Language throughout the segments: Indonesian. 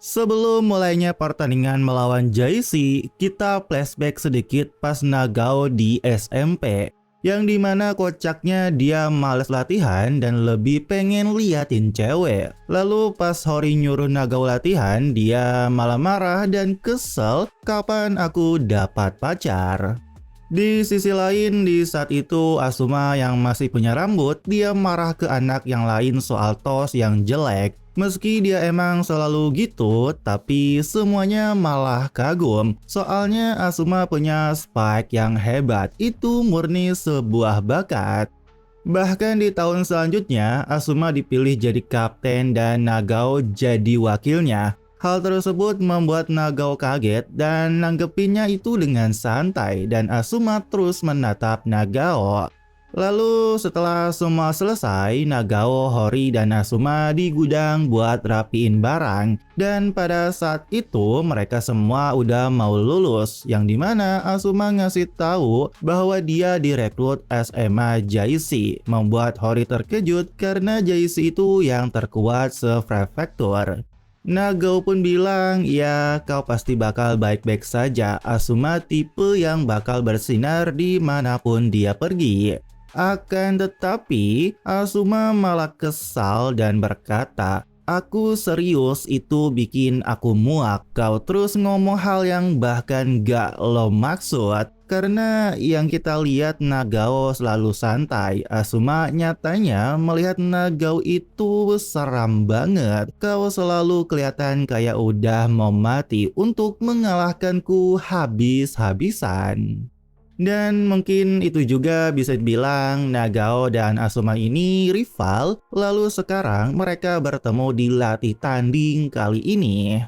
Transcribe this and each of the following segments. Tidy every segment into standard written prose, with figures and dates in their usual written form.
Sebelum mulainya pertandingan melawan Jaishi, kita flashback sedikit pas Nagao di SMP. Yang dimana kocaknya dia males latihan dan lebih pengen liatin cewek. Lalu pas Hori nyuruh Nagao latihan, dia malah marah dan kesel kapan aku dapat pacar. Di sisi lain, di saat itu Asuma yang masih punya rambut, dia marah ke anak yang lain soal tos yang jelek. Meski dia emang selalu gitu, tapi semuanya malah kagum. Soalnya Asuma punya spike yang hebat, itu murni sebuah bakat. Bahkan di tahun selanjutnya, Asuma dipilih jadi kapten dan Nagao jadi wakilnya. Hal tersebut membuat Nagao kaget dan nanggepinnya itu dengan santai dan Asuma terus menatap Nagao. Lalu setelah semua selesai, Nagao, Hori, dan Asuma di gudang buat rapiin barang. Dan pada saat itu mereka semua udah mau lulus, yang dimana Asuma ngasih tahu bahwa dia direkrut SMA Jaishi, membuat Hori terkejut karena Jaishi itu yang terkuat se-prefektur. Nagao pun bilang, ya kau pasti bakal baik-baik saja, Asuma tipe yang bakal bersinar dimanapun dia pergi. Akan tetapi, Asuma malah kesal dan berkata, aku serius, itu bikin aku muak. Kau terus ngomong hal yang bahkan gak lo maksud. Karena yang kita lihat Nagao selalu santai, Asuma nyatanya melihat Nagao itu seram banget. Kau selalu kelihatan kayak udah mau mati untuk mengalahkanku habis-habisan. Dan mungkin itu juga bisa dibilang Nagao dan Asuma ini rival, lalu sekarang mereka bertemu di latih tanding kali ini.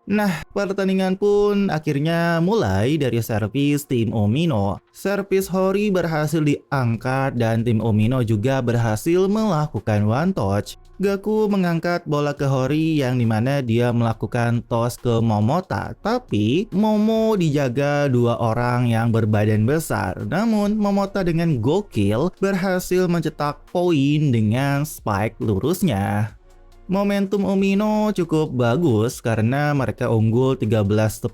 Nah, pertandingan pun akhirnya mulai dari servis tim Omino. Servis Hori berhasil diangkat dan tim Omino juga berhasil melakukan one touch. Gaku mengangkat bola ke Hori yang dimana dia melakukan toss ke Momota. Tapi Momo dijaga dua orang yang berbadan besar. Namun Momota dengan gokil berhasil mencetak poin dengan spike lurusnya. Momentum Omino cukup bagus karena mereka unggul 13-10.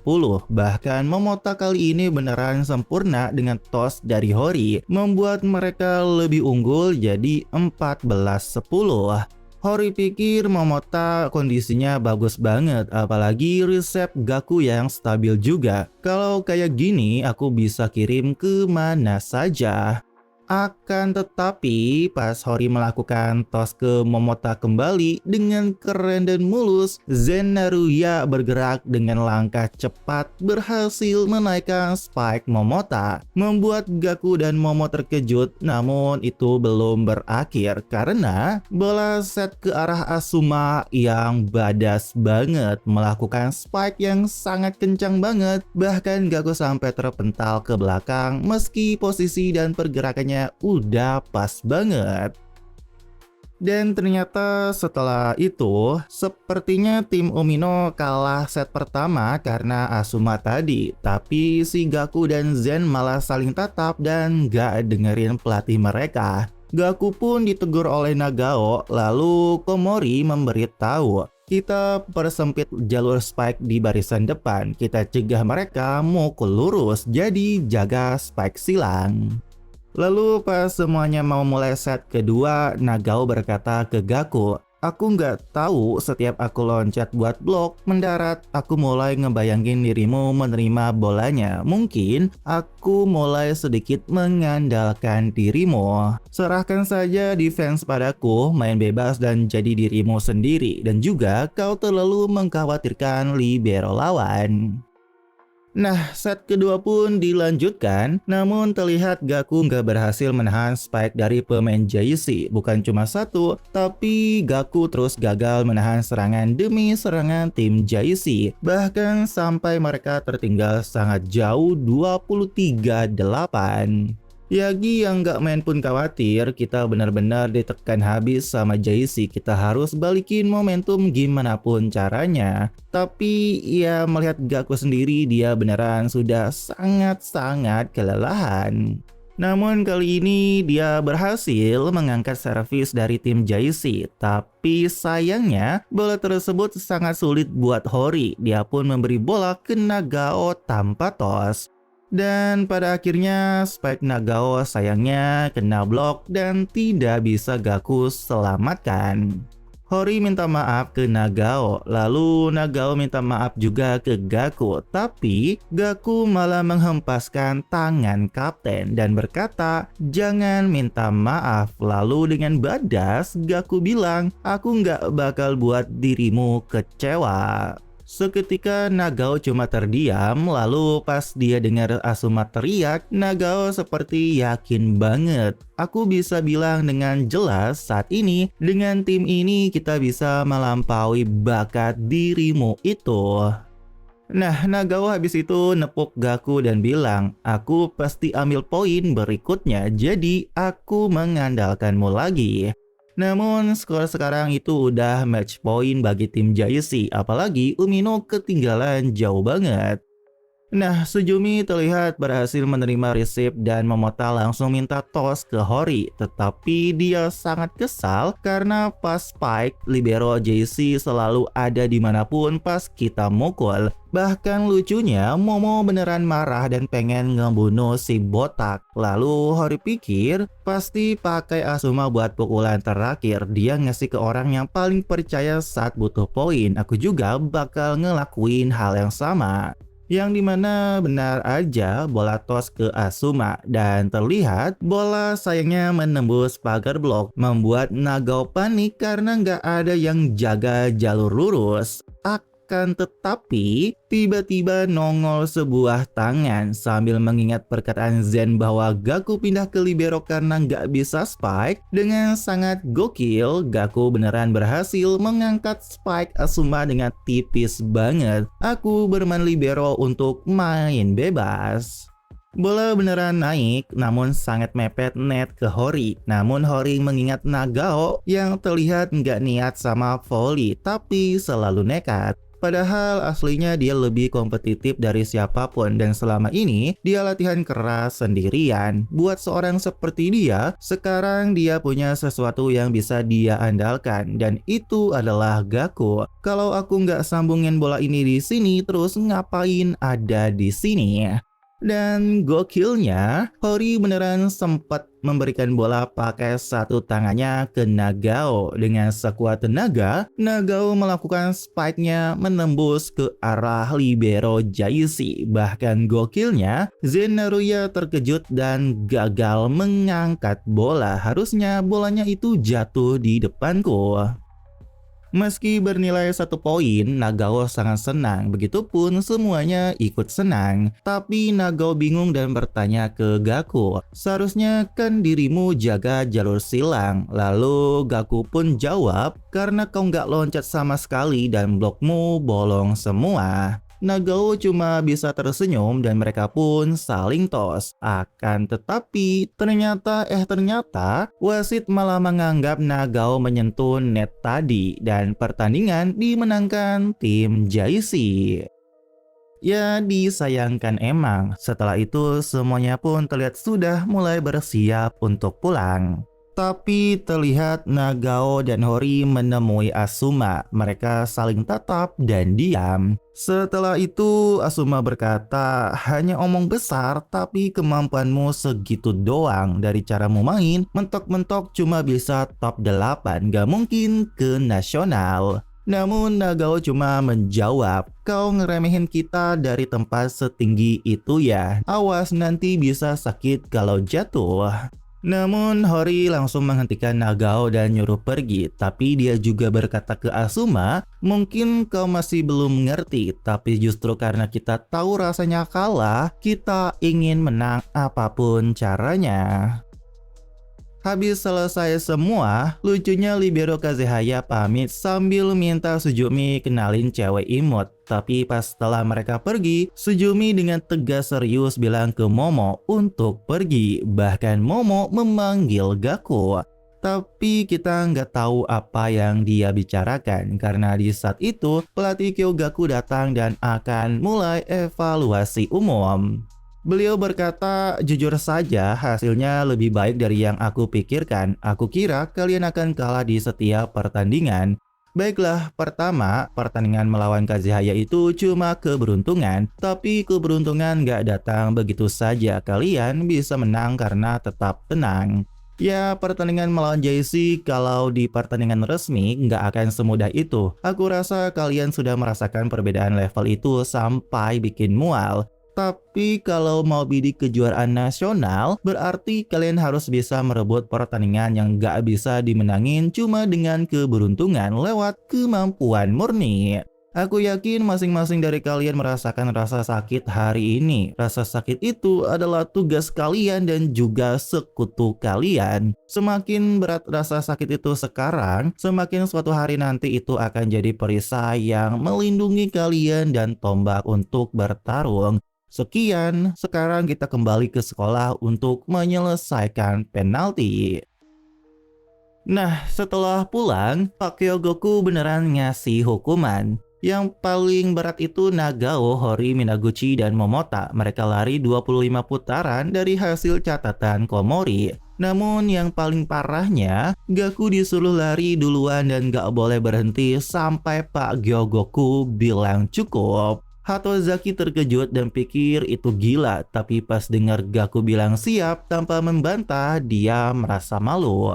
Bahkan Momota kali ini beneran sempurna dengan toss dari Hori, membuat mereka lebih unggul jadi 14-10. Hori pikir Momota kondisinya bagus banget, apalagi resep Gaku yang stabil juga. Kalau kayak gini aku bisa kirim ke mana saja. Akan tetapi pas Hori melakukan toss ke Momota kembali dengan keren dan mulus, Zen Naruya bergerak dengan langkah cepat berhasil menaikkan spike Momota, membuat Gaku dan Momo terkejut. Namun itu belum berakhir karena bola set ke arah Asuma yang badas banget, melakukan spike yang sangat kencang banget. Bahkan Gaku sampai terpental ke belakang meski posisi dan pergerakannya udah pas banget. Dan ternyata setelah itu, sepertinya tim Omino kalah set pertama karena Asuma tadi. Tapi si Gaku dan Zen malah saling tatap dan gak dengerin pelatih mereka. Gaku pun ditegur oleh Nagao, lalu Komori memberitahu, kita persempit jalur spike di barisan depan, kita cegah mereka mukul lurus, jadi jaga spike silang. Lalu pas semuanya mau mulai set kedua, Nagao berkata ke Gaku, aku nggak tahu setiap aku loncat buat blok, mendarat, aku mulai ngebayangin dirimu menerima bolanya. Mungkin aku mulai sedikit mengandalkan dirimu. Serahkan saja defense padaku, main bebas dan jadi dirimu sendiri. Dan juga kau terlalu mengkhawatirkan libero lawan. Nah, set kedua pun dilanjutkan, namun terlihat Gaku nggak berhasil menahan spike dari pemain Jaishi. Bukan cuma satu, tapi Gaku terus gagal menahan serangan demi serangan tim Jaishi. Bahkan sampai mereka tertinggal sangat jauh 23-8. Yagi yang gak main pun khawatir, kita benar-benar ditekan habis sama Jaishi. Kita harus balikin momentum gimana pun caranya. Tapi ya melihat Gaku sendiri, dia beneran sudah sangat-sangat kelelahan. Namun kali ini dia berhasil mengangkat servis dari tim JC. Tapi sayangnya bola tersebut sangat sulit buat Hori. Dia pun memberi bola ke Nagao tanpa tos. Dan pada akhirnya spike Nagao sayangnya kena blok dan tidak bisa Gaku selamatkan. Hori minta maaf ke Nagao, lalu Nagao minta maaf juga ke Gaku. Tapi Gaku malah menghempaskan tangan kapten dan berkata, "Jangan minta maaf." Lalu dengan badas Gaku bilang, "Aku nggak bakal buat dirimu kecewa." Seketika Nagao cuma terdiam, lalu pas dia dengar Asuma teriak, Nagao seperti yakin banget. "Aku bisa bilang dengan jelas saat ini, dengan tim ini kita bisa melampaui bakat dirimu itu." Nah, Nagao habis itu nepuk Gaku dan bilang, "Aku pasti ambil poin berikutnya, jadi aku mengandalkanmu lagi." Namun skor sekarang itu udah match point bagi tim JC, apalagi Umino ketinggalan jauh banget. Nah, Sujumi terlihat berhasil menerima resip dan Momota langsung minta tos ke Hori. Tetapi dia sangat kesal karena pas spike, libero JC selalu ada dimanapun pas kita mukul. Bahkan lucunya, Momo beneran marah dan pengen ngebunuh si botak. Lalu Hori pikir, pasti pakai Asuma buat pukulan terakhir. Dia ngasih ke orang yang paling percaya saat butuh poin. Aku juga bakal ngelakuin hal yang sama. Yang dimana benar aja bola tos ke Asuma dan terlihat bola sayangnya menembus pagar blok, membuat Nagao panik karena nggak ada yang jaga jalur lurus. Akan tetapi tiba-tiba nongol sebuah tangan. Sambil mengingat perkataan Zen bahwa Gaku pindah ke libero karena nggak bisa spike, dengan sangat gokil Gaku beneran berhasil mengangkat spike Asuma dengan tipis banget. "Aku bermain libero untuk main bebas." Bola beneran naik, namun sangat mepet net ke Hori. Namun Hori mengingat Nagao yang terlihat nggak niat sama volley, tapi selalu nekat. Padahal aslinya dia lebih kompetitif dari siapapun dan selama ini dia latihan keras sendirian. Buat seorang seperti dia, sekarang dia punya sesuatu yang bisa dia andalkan dan itu adalah Gaku. Kalau aku nggak sambungin bola ini di sini, terus ngapain ada di sini? Dan gokilnya, Hori beneran sempat memberikan bola pakai satu tangannya ke Nagao. Dengan sekuat tenaga, Nagao melakukan spike-nya menembus ke arah libero JC. Bahkan gokilnya, Zen Naruya terkejut dan gagal mengangkat bola. Harusnya bolanya itu jatuh di depanku. Meski bernilai 1 poin, Nagao sangat senang. Begitupun semuanya ikut senang. Tapi Nagao bingung dan bertanya ke Gaku, "Seharusnya kan dirimu jaga jalur silang." Lalu Gaku pun jawab, "Karena kau nggak loncat sama sekali dan blokmu bolong semua." Nagao cuma bisa tersenyum dan mereka pun saling tos. Akan tetapi ternyata wasit malah menganggap Nagao menyentuh net tadi dan pertandingan dimenangkan tim JC. Ya disayangkan emang, setelah itu semuanya pun terlihat sudah mulai bersiap untuk pulang. Tapi terlihat Nagao dan Hori menemui Asuma. Mereka saling tatap dan diam. Setelah itu Asuma berkata, "Hanya omong besar tapi kemampuanmu segitu doang. Dari caramu main, mentok-mentok cuma bisa top 8, gak mungkin ke nasional." Namun Nagao cuma menjawab, "Kau ngeremehin kita dari tempat setinggi itu ya. Awas nanti bisa sakit kalau jatuh." Namun Hori langsung menghentikan Nagao dan nyuruh pergi. Tapi dia juga berkata ke Asuma, "Mungkin kau masih belum mengerti, tapi justru karena kita tahu rasanya kalah, kita ingin menang apapun caranya." Habis selesai semua, lucunya libero Kazehaya pamit sambil minta Sujumi kenalin cewek imut. Tapi pas setelah mereka pergi, Sujumi dengan tegas serius bilang ke Momo untuk pergi. Bahkan Momo memanggil Gaku. Tapi kita nggak tahu apa yang dia bicarakan karena di saat itu pelatih Kyogaku datang dan akan mulai evaluasi umum. Beliau berkata, jujur saja hasilnya lebih baik dari yang aku pikirkan. Aku kira kalian akan kalah di setiap pertandingan. Baiklah, pertama, pertandingan melawan Kazehaya itu cuma keberuntungan. Tapi keberuntungan gak datang begitu saja. Kalian bisa menang karena tetap tenang. Ya, pertandingan melawan JC kalau di pertandingan resmi nggak akan semudah itu. Aku rasa kalian sudah merasakan perbedaan level itu sampai bikin mual. Tapi kalau mau bidik kejuaraan nasional, berarti kalian harus bisa merebut pertandingan yang nggak bisa dimenangin cuma dengan keberuntungan lewat kemampuan murni. Aku yakin masing-masing dari kalian merasakan rasa sakit hari ini. Rasa sakit itu adalah tugas kalian dan juga sekutu kalian. Semakin berat rasa sakit itu sekarang, semakin suatu hari nanti itu akan jadi perisai yang melindungi kalian dan tombak untuk bertarung. Sekian, sekarang kita kembali ke sekolah untuk menyelesaikan penalti. Nah, setelah pulang, Pak Kyogoku beneran ngasih hukuman. Yang paling berat itu Nagao, Hori, Minaguchi, dan Momota. Mereka lari 25 putaran dari hasil catatan Komori. Namun yang paling parahnya, Gaku disuruh lari duluan dan gak boleh berhenti sampai Pak Kyogoku bilang cukup. Hatozaki terkejut dan pikir itu gila, tapi pas dengar Gaku bilang siap tanpa membantah, dia merasa malu.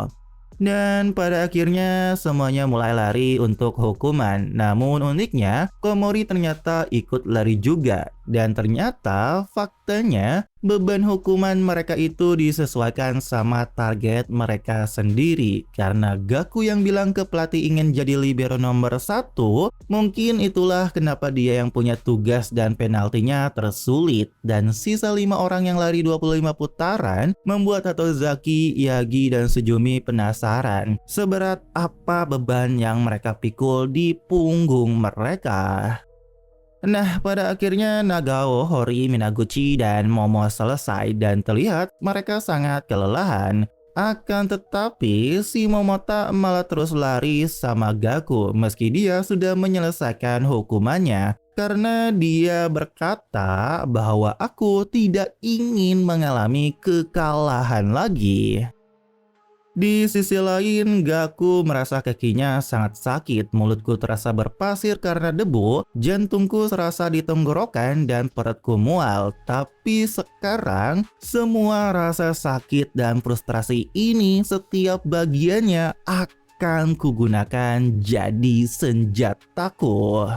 Dan pada akhirnya semuanya mulai lari untuk hukuman. Namun uniknya, Komori ternyata ikut lari juga. Dan ternyata faktanya beban hukuman mereka itu disesuaikan sama target mereka sendiri. Karena Gaku yang bilang ke pelatih ingin jadi libero nomor 1, mungkin itulah kenapa dia yang punya tugas dan penaltinya tersulit. Dan sisa 5 orang yang lari 25 putaran membuat Hatozaki, Yagi, dan Sujumi penasaran seberat apa beban yang mereka pikul di punggung mereka. Nah, pada akhirnya Nagao, Hori, Minaguchi, dan Momo selesai dan terlihat mereka sangat kelelahan. Akan tetapi, si Momota malah terus lari sama Gaku meski dia sudah menyelesaikan hukumannya. Karena dia berkata bahwa aku tidak ingin mengalami kekalahan lagi. Di sisi lain, Gaku merasa kakinya sangat sakit, mulutku terasa berpasir karena debu, jantungku serasa di tenggorokan dan perutku mual. Tapi sekarang, semua rasa sakit dan frustrasi ini setiap bagiannya akan kugunakan jadi senjataku.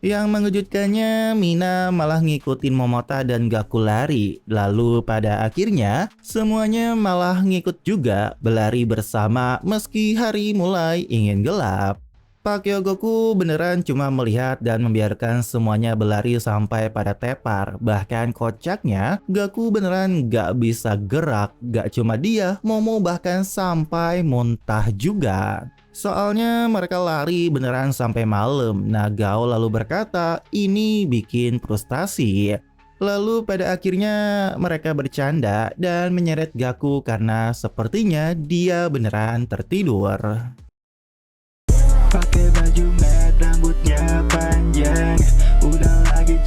Yang mengejutkannya, Mina malah ngikutin Momota dan Gaku lari. Lalu pada akhirnya, semuanya malah ngikut juga berlari bersama meski hari mulai ingin gelap. Pak Kyogoku beneran cuma melihat dan membiarkan semuanya berlari sampai pada tepar. Bahkan kocaknya, Gaku beneran gak bisa gerak. Gak cuma dia, Momo bahkan sampai muntah juga. Soalnya mereka lari beneran sampai malam. Nagao lalu berkata ini bikin frustasi. Lalu pada akhirnya mereka bercanda dan menyeret Gaku karena sepertinya dia beneran tertidur. Pakai baju merah, rambutnya panjang, udah lagi